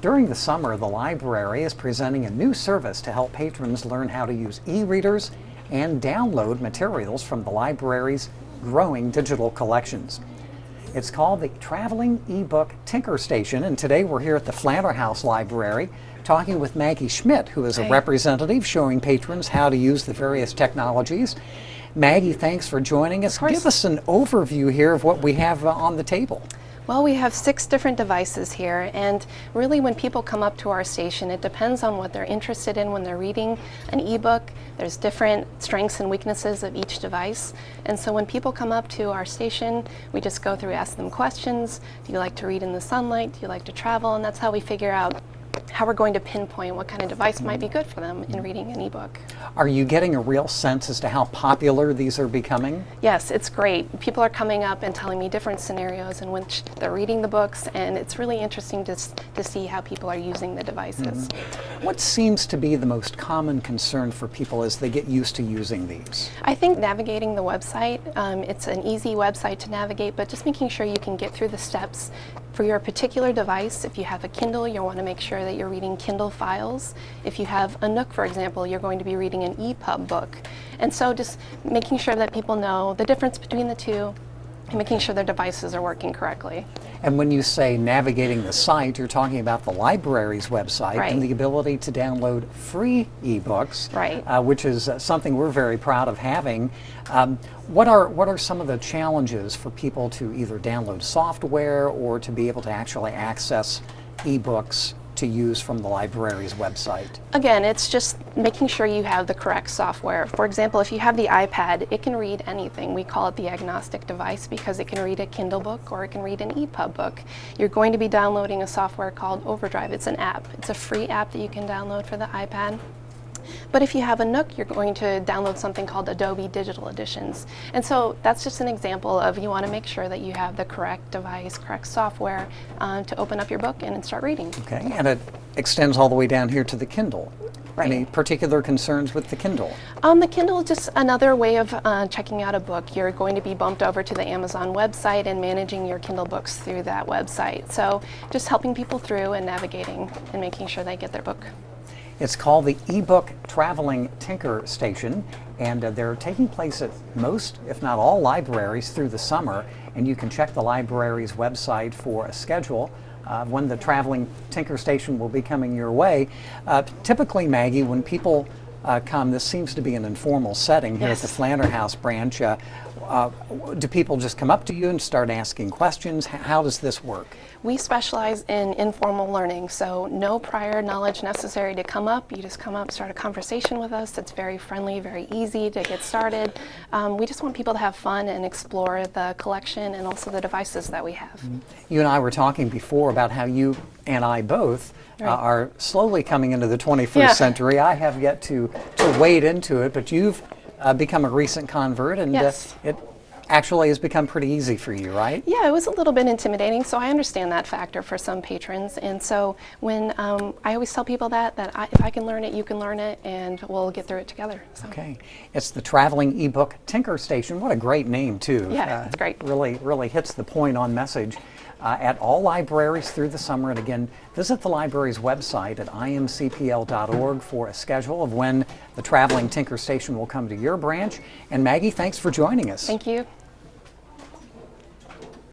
During the summer, the library is presenting a new service to help patrons learn how to use e-readers and download materials from the library's growing digital collections. It's called the Traveling eBook Tinker Station, and today we're here at the Flanner House Library talking with Maggie Schmidt, who is a representative showing patrons how to use the various technologies. Maggie, thanks for joining us. Give us an overview here of what we have on the table. Well, we have 6 different devices here, and really when people come up to our station, it depends on what they're interested in when they're reading an ebook. There's different strengths and weaknesses of each device, and so when people come up to our station, we just go through, ask them questions. Do you like to read in the sunlight? Do you like to travel? And that's how we figure out how we're going to pinpoint what kind of device might be good for them in reading an ebook. Are you getting a real sense as to how popular these are becoming? Yes, it's great. People are coming up and telling me different scenarios in which they're reading the books, and it's really interesting to see how people are using the devices. What seems to be the most common concern for people as they get used to using these? I think navigating the website, it's an easy website to navigate, but just making sure you can get through the steps for your particular device. If you have a Kindle, you'll want to make sure that you're reading Kindle files. If you have a Nook, for example, you're going to be reading an EPUB book. And so just making sure that people know the difference between the two and making sure their devices are working correctly. And when you say navigating the site, you're talking about the library's website and the ability to download free ebooks, which is something we're very proud of having. What are some of the challenges for people to either download software or to be able to actually access ebooks to use from the library's website? Again, it's just making sure you have the correct software. For example, if you have the iPad, it can read anything. We call it the agnostic device because it can read a Kindle book or it can read an EPUB book. You're going to be downloading a software called Overdrive. It's an app. It's a free app that you can download for the iPad. But if you have a Nook, you're going to download something called Adobe Digital Editions. And so that's just an example of you want to make sure that you have the correct device, correct software to open up your book and start reading. Okay, and it extends all the way down here to the Kindle. Any particular concerns with the Kindle? The Kindle is just another way of checking out a book. You're going to be bumped over to the Amazon website and managing your Kindle books through that website. So just helping people through and navigating and making sure they get their book. It's called the eBook Traveling Tinker Station, and they're taking place at most, if not all, libraries through the summer, and you can check the library's website for a schedule when the Traveling Tinker Station will be coming your way. Typically, Maggie, when people come, this seems to be an informal setting here at the Flanner House branch. Do people just come up to you and start asking questions? How does this work? We specialize in informal learning, so no prior knowledge necessary to come up. You just come up, start a conversation with us. It's very friendly, very easy to get started. We just want people to have fun and explore the collection and also the devices that we have. You and I were talking before about how you and I both are slowly coming into the 21st century. I have yet to wade into it, but you've become a recent convert, and it actually has become pretty easy for you, right? Yeah, it was a little bit intimidating, so I understand that factor for some patrons. And so when I always tell people that if I can learn it, you can learn it, and we'll get through it together. So. Okay. It's the Traveling eBook Tinker Station. What a great name, too. Yeah, it's great. Really hits the point on message. At all libraries through the summer. And again, visit the library's website at imcpl.org for a schedule of when the Traveling Tinker Station will come to your branch. And Maggie, thanks for joining us. Thank you.